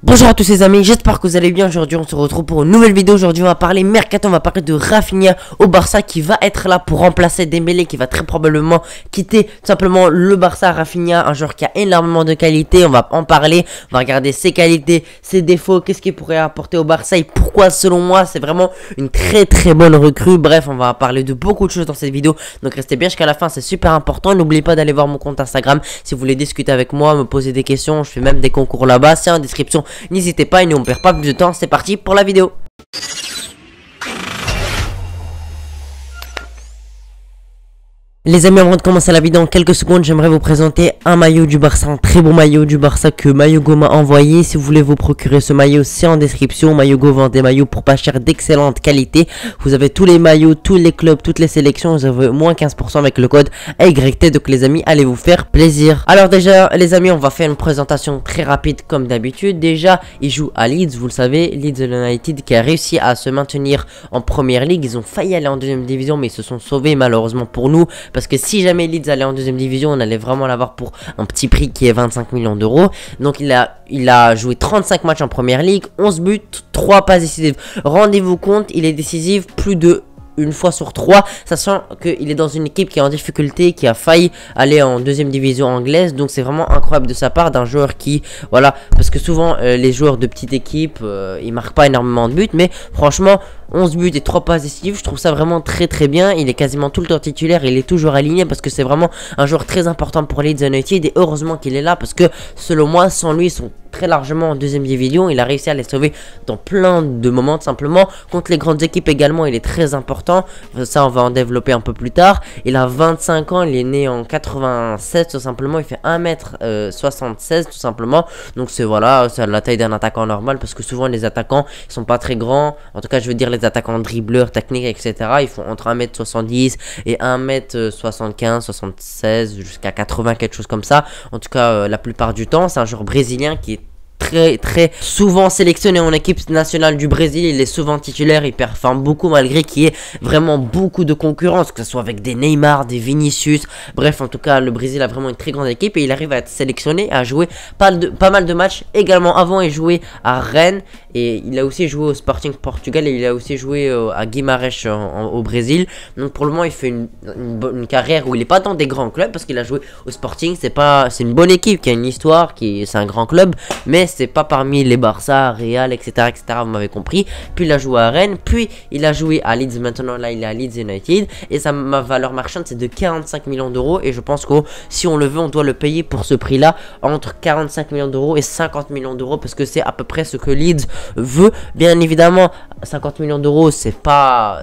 Bonjour à tous les amis, j'espère que vous allez bien. Aujourd'hui on se retrouve pour une nouvelle vidéo. Aujourd'hui on va parler Mercato, on va parler de Rafinha au Barça qui va être là pour remplacer Dembélé, qui va très probablement quitter tout simplement le Barça. Rafinha, un joueur qui a énormément de qualité, on va en parler, on va regarder ses qualités, ses défauts, qu'est-ce qu'il pourrait apporter au Barça et pourquoi selon moi c'est vraiment une très bonne recrue. Bref, on va parler de beaucoup de choses dans cette vidéo, donc restez bien jusqu'à la fin, c'est super important. N'oubliez pas d'aller voir mon compte Instagram si vous voulez discuter avec moi, me poser des questions, je fais même des concours là-bas, c'est en description. N'hésitez pas et nous on perd pas plus de temps, c'est parti pour la vidéo. Les amis, avant de commencer la vidéo, en quelques secondes, j'aimerais vous présenter un maillot du Barça, un très beau maillot du Barça que Mayogo m'a envoyé. Si vous voulez vous procurer ce maillot, c'est en description. Mayogo vend des maillots pour pas cher, d'excellente qualité. Vous avez tous les maillots, tous les clubs, toutes les sélections. Vous avez moins 15% avec le code AYT. Donc les amis, allez vous faire plaisir. Alors déjà, les amis, on va faire une présentation très rapide comme d'habitude. Déjà, il joue à Leeds, vous le savez, Leeds United qui a réussi à se maintenir en première ligue. Ils ont failli aller en deuxième division, mais ils se sont sauvés malheureusement pour nous. Parce que si jamais Leeds allait en deuxième division, on allait vraiment l'avoir pour un petit prix qui est 25 millions d'euros. Donc il a joué 35 matchs en première ligue, 11 buts, 3 passes décisives. Rendez-vous compte, il est décisif plus de une fois sur 3, sachant qu'il est dans une équipe qui est en difficulté, qui a failli aller en deuxième division anglaise. Donc c'est vraiment incroyable de sa part, d'un joueur qui, voilà, parce que souvent les joueurs de petite équipe, ils marquent pas énormément de buts, mais franchement 11 buts et 3 passes décisives, je trouve ça vraiment très bien. Il est quasiment tout le temps titulaire, il est toujours aligné parce que c'est vraiment un joueur très important pour Leeds United. Et heureusement qu'il est là parce que selon moi, sans lui, ils sont très largement en deuxième division. Il a réussi à les sauver dans plein de moments tout simplement. Contre les grandes équipes également, il est très important. Ça, on va en développer un peu plus tard. Il a 25 ans, il est né en 96 tout simplement. Il fait 1m76 tout simplement. Donc c'est voilà, c'est la taille d'un attaquant normal parce que souvent les attaquants ils sont pas très grands. En tout cas, je veux dire les attaquants dribbleurs, techniques, etc. Ils font entre 1m70 et 1m75, 76 jusqu'à 80, quelque chose comme ça. En tout cas, la plupart du temps, c'est un joueur brésilien qui est très souvent sélectionné en équipe nationale du Brésil. Il est souvent titulaire, il performe beaucoup malgré qu'il y ait vraiment beaucoup de concurrence, que ce soit avec des Neymar, des Vinicius. Bref, en tout cas, le Brésil a vraiment une très grande équipe et il arrive à être sélectionné, à jouer pas mal de matchs. Également, avant, il jouait à Rennes et il a aussi joué au Sporting Portugal et il a aussi joué à Guimarães au Brésil. Donc pour le moment, il fait une carrière où il n'est pas dans des grands clubs parce qu'il a joué au Sporting. C'est une bonne équipe qui a une histoire, c'est un grand club, mais c'est pas parmi les Barça, Real, etc., vous m'avez compris. Puis il a joué à Rennes, puis il a joué à Leeds. Maintenant là il est à Leeds United et ma valeur marchande c'est de 45 millions d'euros et je pense que si on le veut on doit le payer pour ce prix là, entre 45 millions d'euros et 50 millions d'euros, parce que c'est à peu près ce que Leeds veut. Bien évidemment 50 millions d'euros c'est pas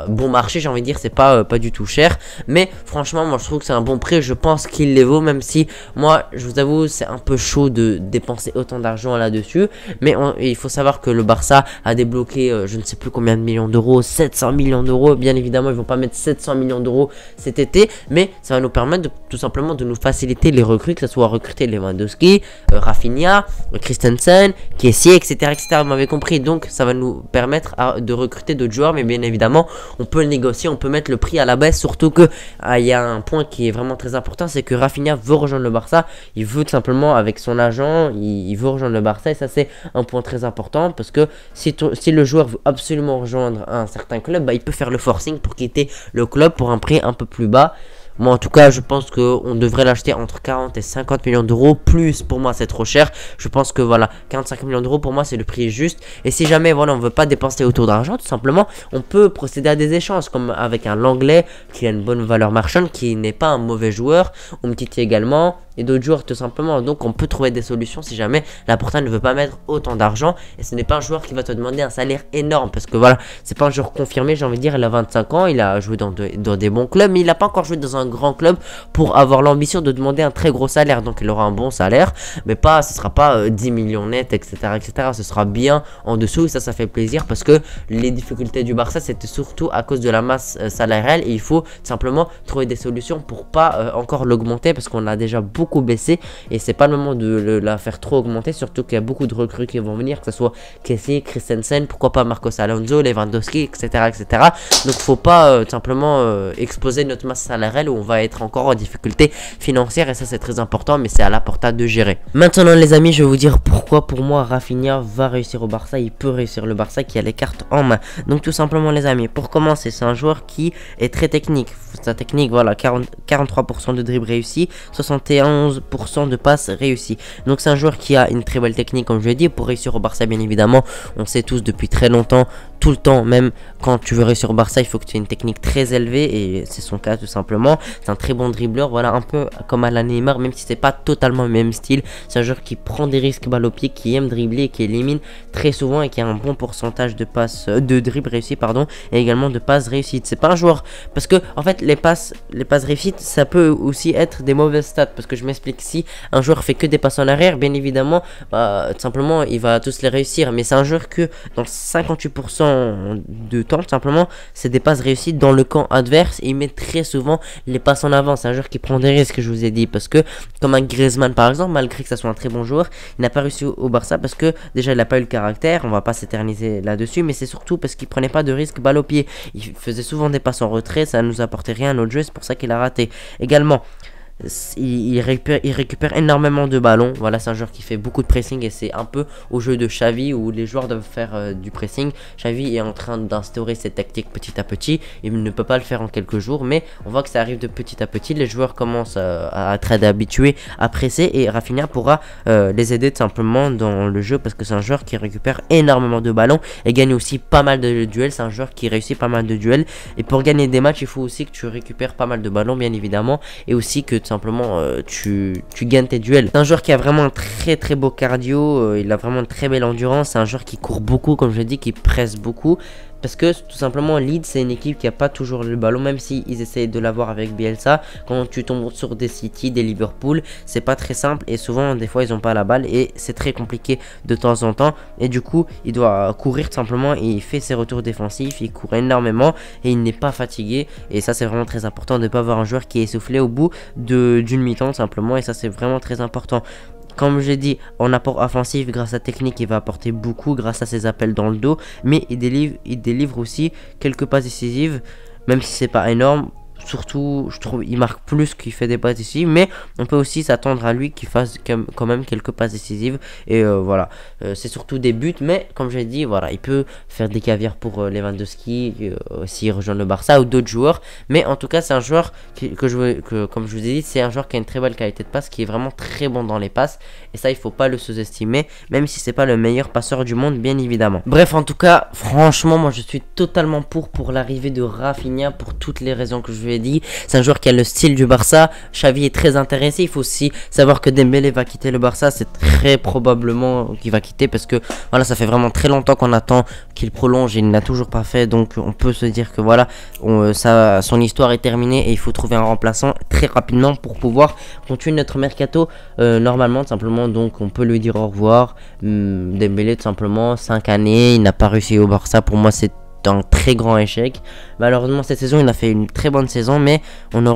bon marché, j'ai envie de dire, c'est pas du tout cher, mais franchement moi je trouve que c'est un bon prix. Je pense qu'il les vaut, même si moi je vous avoue c'est un peu chaud de dépenser autant d'argent là-dessus. Mais il faut savoir que le Barça a débloqué je ne sais plus combien de millions d'euros, 700 millions d'euros. Bien évidemment ils vont pas mettre 700 millions d'euros cet été, mais ça va nous permettre tout simplement de nous faciliter les recrues, que ce soit recruter Lewandowski, Rafinha, Christensen, Kessie, etc., vous m'avez compris. Donc ça va nous permettre de recruter d'autres joueurs, mais bien évidemment on peut le négocier, on peut mettre le prix à la baisse, surtout que il y a un point qui est vraiment très important, c'est que Rafinha veut rejoindre le Barça. Il veut tout simplement, avec son agent, il veut rejoindre le Barça et ça c'est un point très important parce que si le joueur veut absolument rejoindre un certain club, bah, il peut faire le forcing pour quitter le club pour un prix un peu plus bas. Moi en tout cas je pense qu'on devrait l'acheter entre 40 et 50 millions d'euros. Plus pour moi c'est trop cher. Je pense que voilà, 45 millions d'euros pour moi c'est le prix juste. Et si jamais voilà on veut pas dépenser autant d'argent, tout simplement on peut procéder à des échanges comme avec un Langlais qui a une bonne valeur marchande, qui n'est pas un mauvais joueur, Umtiti également et d'autres joueurs tout simplement. Donc on peut trouver des solutions si jamais la Porta ne veut pas mettre autant d'argent. Et ce n'est pas un joueur qui va te demander un salaire énorme parce que voilà, c'est pas un joueur confirmé, j'ai envie de dire. Il a 25 ans, il a joué dans des bons clubs, mais il n'a pas encore joué dans un grand club pour avoir l'ambition de demander un très gros salaire. Donc il aura un bon salaire, mais pas, ce sera pas 10 millions net, etc., ce sera bien en dessous et ça fait plaisir parce que les difficultés du Barça c'était surtout à cause de la masse salariale et il faut simplement trouver des solutions pour pas encore l'augmenter parce qu'on a déjà beaucoup beaucoup baissé et c'est pas le moment de la faire trop augmenter, surtout qu'il y a beaucoup de recrues qui vont venir, que ce soit Kessie, Christensen, pourquoi pas Marcos Alonso, Lewandowski, etc. Donc faut pas simplement exposer notre masse salariale où on va être encore en difficulté financière et ça c'est très important, mais c'est à la portée de gérer. Maintenant les amis, je vais vous dire pourquoi pour moi Rafinha va réussir au Barça, il peut réussir le Barça qui a les cartes en main. Donc tout simplement les amis, pour commencer, c'est un joueur qui est très technique. Sa technique, voilà, 43% de dribble réussi, 71% de passes réussies. Donc c'est un joueur qui a une très belle technique comme je l'ai dit. Pour réussir au Barça bien évidemment, on sait tous depuis très longtemps, tout le temps, même quand tu veux réussir au Barça, il faut que tu aies une technique très élevée et c'est son cas tout simplement. C'est un très bon dribbleur, voilà, un peu comme à la Neymar, même si c'est pas totalement le même style. C'est un joueur qui prend des risques balle au pied, qui aime dribbler, qui élimine très souvent et qui a un bon pourcentage de passes, de dribble réussi pardon, et également de passes réussites. C'est pas un joueur parce que en fait les passes réussites, ça peut aussi être des mauvaises stats parce que je m'explique. Si un joueur fait que des passes en arrière, bien évidemment, tout simplement il va tous les réussir, mais c'est un joueur que dans 58% de temps tout simplement c'est des passes réussites dans le camp adverse et il met très souvent les passes en avant. C'est un joueur qui prend des risques, je vous ai dit, parce que comme un Griezmann par exemple, malgré que ça soit un très bon joueur, il n'a pas réussi au Barça parce que déjà il n'a pas eu le caractère, on va pas s'éterniser là-dessus, mais c'est surtout parce qu'il prenait pas de risque balle au pied. Il faisait souvent des passes en retrait, ça nous apportait rien à notre jeu, c'est pour ça qu'il a raté. Également, il récupère énormément de ballons. Voilà, c'est un joueur qui fait beaucoup de pressing et c'est un peu au jeu de Xavi où les joueurs doivent faire du pressing. Xavi est en train d'instaurer cette tactique petit à petit. Il ne peut pas le faire en quelques jours, mais on voit que ça arrive de petit à petit. Les joueurs commencent à être habitués à presser et Rafinha pourra les aider tout simplement dans le jeu parce que c'est un joueur qui récupère énormément de ballons et gagne aussi pas mal de duels. C'est un joueur qui réussit pas mal de duels et pour gagner des matchs, il faut aussi que tu récupères pas mal de ballons bien évidemment et aussi que simplement tu gagnes tes duels. C'est un joueur qui a vraiment un très beau cardio, il a vraiment une très belle endurance, c'est un joueur qui court beaucoup comme je l'ai dit, qui presse beaucoup. Parce que tout simplement Leeds c'est une équipe qui a pas toujours le ballon, même si ils essayent de l'avoir avec Bielsa. Quand tu tombes sur des City, des Liverpool, c'est pas très simple et souvent des fois ils ont pas la balle et c'est très compliqué de temps en temps. Et du coup il doit courir tout simplement et il fait ses retours défensifs, il court énormément et il n'est pas fatigué. Et ça c'est vraiment très important de ne pas avoir un joueur qui est essoufflé au bout d'une mi-temps simplement, et ça c'est vraiment très important. Comme j'ai dit, en apport offensif, grâce à technique, il va apporter beaucoup grâce à ses appels dans le dos. Mais il délivre aussi quelques passes décisives, même si c'est pas énorme. Surtout, je trouve, il marque plus qu'il fait des passes décisives, mais on peut aussi s'attendre à lui qu'il fasse quand même quelques passes décisives. Et voilà, c'est surtout des buts, mais comme j'ai dit, voilà, il peut faire des caviars pour Lewandowski s'il rejoint le Barça ou d'autres joueurs. Mais en tout cas, c'est un joueur comme je vous ai dit, c'est un joueur qui a une très belle qualité de passe, qui est vraiment très bon dans les passes. Et ça, il faut pas le sous-estimer, même si c'est pas le meilleur passeur du monde, bien évidemment. Bref, en tout cas, franchement, moi je suis totalement pour l'arrivée de Rafinha pour toutes les raisons que je lui ai dit. C'est un joueur qui a le style du Barça. Xavi est très intéressé. Il faut aussi savoir que Dembélé va quitter le Barça. C'est très probablement qu'il va quitter parce que voilà, ça fait vraiment très longtemps qu'on attend qu'il prolonge et il n'a toujours pas fait. Donc on peut se dire que voilà, son histoire est terminée et il faut trouver un remplaçant très rapidement pour pouvoir continuer notre mercato normalement tout simplement. Donc on peut lui dire au revoir. Dembélé tout simplement, 5 années, il n'a pas réussi au Barça. Pour moi c'est un très grand échec. Malheureusement cette saison il a fait une très bonne saison, mais on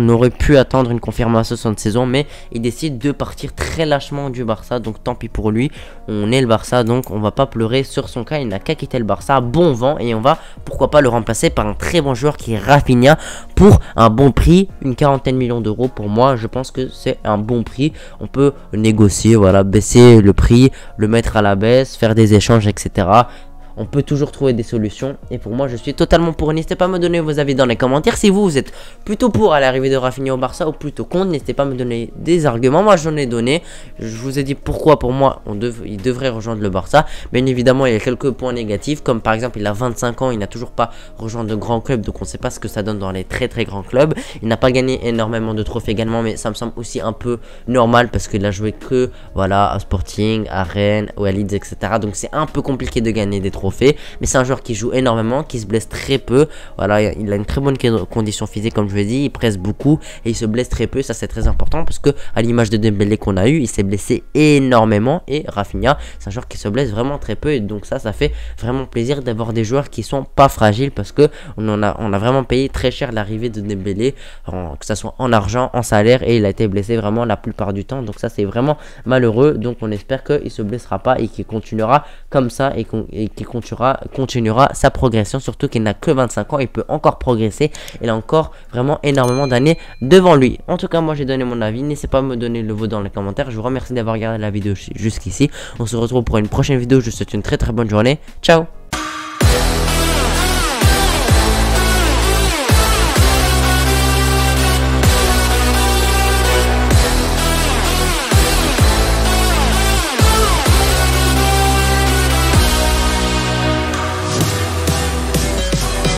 aurait pu attendre une confirmation sur cette saison, mais il décide de partir très lâchement du Barça, donc tant pis pour lui. On est le Barça, donc on va pas pleurer sur son cas, il n'a qu'à quitter le Barça, bon vent, et on va pourquoi pas le remplacer par un très bon joueur qui est Rafinha pour un bon prix, une 40 millions d'euros. Pour moi je pense que c'est un bon prix. On peut négocier, voilà, baisser le prix, le mettre à la baisse, faire des échanges, etc. On peut toujours trouver des solutions. Et pour moi, je suis totalement pour. N'hésitez pas à me donner vos avis dans les commentaires. Si vous êtes plutôt pour à l'arrivée de Rafinha au Barça ou plutôt contre, n'hésitez pas à me donner des arguments. Moi, j'en ai donné. Je vous ai dit pourquoi pour moi, il devrait rejoindre le Barça. Bien évidemment, il y a quelques points négatifs. Comme par exemple, il a 25 ans. Il n'a toujours pas rejoint de grands clubs. Donc, on ne sait pas ce que ça donne dans les très grands clubs. Il n'a pas gagné énormément de trophées également. Mais ça me semble aussi un peu normal parce qu'il a joué que voilà, à Sporting, à Rennes ou à Leeds, etc. Donc, c'est un peu compliqué de gagner des trophées. trophées. Mais c'est un joueur qui joue énormément, qui se blesse très peu. Voilà, il a une très bonne condition physique, comme je vous ai dit. Il presse beaucoup et il se blesse très peu. Ça, c'est très important parce que, à l'image de Dembélé qu'on a eu, il s'est blessé énormément. Et Rafinha, c'est un joueur qui se blesse vraiment très peu. Et donc, ça fait vraiment plaisir d'avoir des joueurs qui sont pas fragiles parce que on a vraiment payé très cher l'arrivée de Dembélé, que ce soit en argent, en salaire, et il a été blessé vraiment la plupart du temps. Donc, ça, c'est vraiment malheureux. Donc, on espère qu'il se blessera pas et qu'il continuera comme ça et qu'il continuera sa progression, surtout qu'il n'a que 25 ans, il peut encore progresser, il a encore vraiment énormément d'années devant lui. En tout cas, moi j'ai donné mon avis, n'hésitez pas à me donner le vôtre dans les commentaires. Je vous remercie d'avoir regardé la vidéo jusqu'ici, on se retrouve pour une prochaine vidéo, je vous souhaite une très bonne journée, ciao.